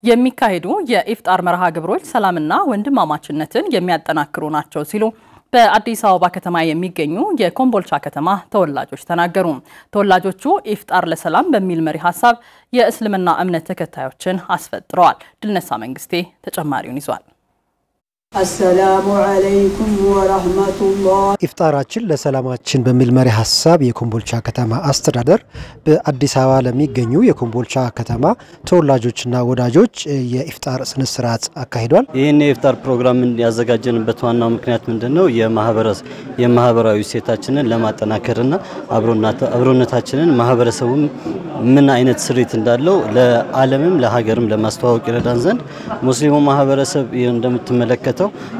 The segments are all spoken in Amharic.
የሚካሄዱ የኢፍጣር መርሃ ግብሮች ሰላምና ወንድማማችነትን የሚያጠናክሩ ናቸው ሲሉ በአዲስ አበባ ከተማ የሚገኙ የኮምቦልቻ ከተማ ተወላጆች ተናገሩ። ተወላጆቹ ኢፍጣር ለሰላም በሚል መሪ ሐሳብ የእስልምና እምነት ተከታዮችን አስፈጥረዋል። ድልነሳ መንግስቴ ተጨማሪውን ይዟል። السلام عليكم ورحمة الله ኢፍጣራችን ለሰላማችን በሚል መሪ ሐሳብ የኮምቦልቻ ከተማ አስተዳደር በአዲስ አበባ ለሚገኙ የኮምቦልቻ ከተማ ተወላጆችና ወዳጆች የኢፍጣር ስነ ስርዓት አካሂዷል። ይሄን የኢፍጣር ፕሮግራም ያዘጋጀንበት ዋናው ምክንያት ምንድነው? የማህበራዊ ሴታችንን ለማጠናከርና አብሮነታችንን ማህበረሰቡም ምን አይነት ስሪት እንዳለው ለዓለምም ለሀገርም ለማስተዋወቅ ይረዳን ዘንድ ሙስሊሙ ማህበረሰብ እንደምትመለከቱ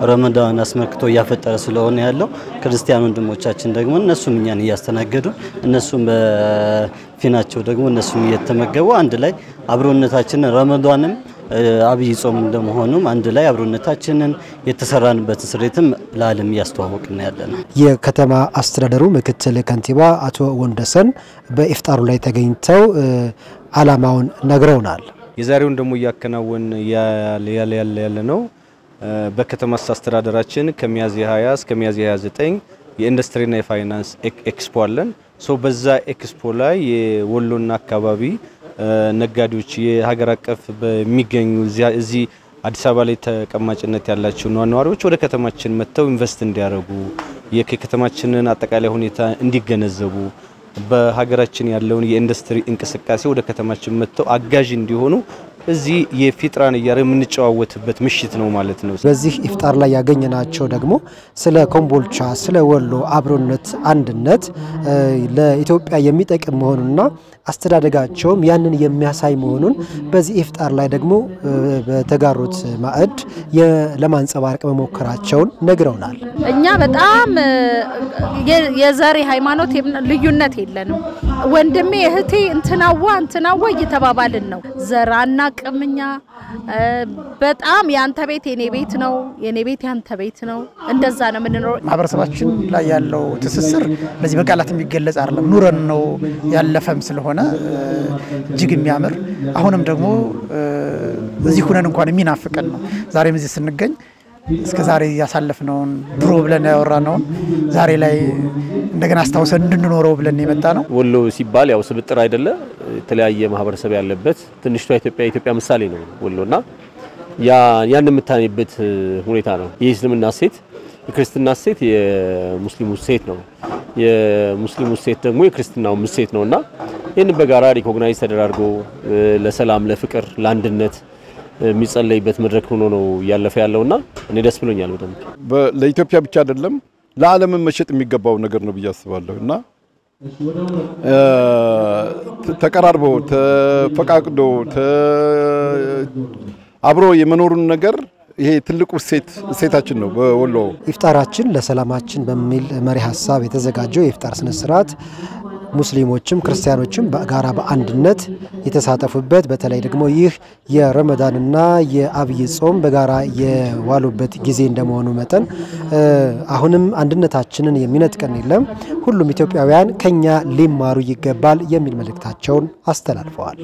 ረመዳን አስመክቶ ያፈጠረ ስለሆነ ያለው ክርስቲያን ወንድሞቻችን ደግሞ እነሱም እኛን ያስተናገዱ እነሱም በፊናቸው ደግሞ እነሱም እየተመገቡ አንድ ላይ አብሮነታችንን ረመዳንም አብይ ጾም እንደመሆኑም አንድ ላይ አብሮነታችንን የተሰራንበት ስሪትም ለዓለም ያስተዋወቅና ያለና የከተማ አስተዳደሩ ምክትል ከንቲባ አቶ ወንደሰን በኢፍጣሩ ላይ ተገኝተው ዓላማውን ነግረውናል። የዛሬውን ደግሞ ያከናወን ያለ ነው በከተማ አስተዳደራችን ከሚያዝያ 20 እስከ ሚያዝያ 29 የኢንዱስትሪና የፋይናንስ ኤክስፖ አለን። በዛ ኤክስፖ ላይ የወሎና አካባቢ ነጋዴዎች የሀገር አቀፍ በሚገኙ እዚህ አዲስ አበባ ላይ ተቀማጭነት ያላቸው ነዋሪዎች ወደ ከተማችን መጥተው ኢንቨስት እንዲያደርጉ የከተማችንን አጠቃላይ ሁኔታ እንዲገነዘቡ በሀገራችን ያለውን የኢንዱስትሪ እንቅስቃሴ ወደ ከተማችን መጥተው አጋዥ እንዲሆኑ እዚህ የፊጥራን የምንጨዋወትበት ምሽት ነው ማለት ነው። በዚህ ኢፍጣር ላይ ያገኘናቸው ደግሞ ስለ ኮምቦልቻ ስለ ወሎ አብሮነት አንድነት ለኢትዮጵያ የሚጠቅም መሆኑንና አስተዳደጋቸውም ያንን የሚያሳይ መሆኑን በዚህ ኢፍጣር ላይ ደግሞ በተጋሩት ማዕድ ለማንጸባረቅ መሞከራቸውን ነግረውናል። እኛ በጣም የዛሬ ሃይማኖት ልዩነት የለንም። ወንድሜ እህቴ እንትናዋ እየተባባልን ነው። ዘራና ቅምኛ በጣም ያንተ ቤት የኔ ቤት ነው፣ የኔ ቤት ያንተ ቤት ነው። እንደዛ ነው ምንኖር። ማህበረሰባችን ላይ ያለው ትስስር ለዚህ በቃላት የሚገለጽ አይደለም። ኑረን ነው ያለፈም ስለሆነ እጅግ የሚያምር አሁንም ደግሞ እዚህ ሆነን እንኳን የሚናፍቀን ነው። ዛሬም እዚህ ስንገኝ እስከ ዛሬ ያሳለፍነውን ድሮ ብለን ያወራነው ዛሬ ላይ እንደገና አስተዋውሰን እንድንኖረው ብለን የመጣ ነው። ወሎ ሲባል ያው ስብጥር አይደለ የተለያየ ማህበረሰብ ያለበት ትንሽቷ ኢትዮጵያ ምሳሌ ነው ወሎና ያን የምታኔበት ሁኔታ ነው። የእስልምና ሴት የክርስትና ሴት የሙስሊሙ ሴት ነው። የሙስሊሙ ሴት ደግሞ የክርስትናው ሴት ነውና ይሄን በጋራ ሪኮግናይዝ ተደርጎ ለሰላም ለፍቅር ለአንድነት የሚጸለይበት መድረክ ሆኖ ነው ያለፈ ያለውና እኔ ደስ ብሎኛል በደንብ። ለኢትዮጵያ ብቻ አይደለም ለዓለም መሸጥ የሚገባው ነገር ነው ብያስባለሁና ተቀራርቦ ተፈቃቅዶ አብሮ የመኖሩን ነገር ይሄ ትልቁ ሴታችን ነው በወሎ። ኢፍጣራችን ለሰላማችን በሚል መሪ ሐሳብ የተዘጋጀው የኢፍጣር ስነ ስርዓት ሙስሊሞችም ክርስቲያኖችም በጋራ በአንድነት የተሳተፉበት በተለይ ደግሞ ይህ የረመዳንና የአብይ ጾም በጋራ የዋሉበት ጊዜ እንደመሆኑ መጠን አሁንም አንድነታችንን የሚነጥቀን የለም፣ ሁሉም ኢትዮጵያውያን ከኛ ሊማሩ ይገባል የሚል መልእክታቸውን አስተላልፈዋል።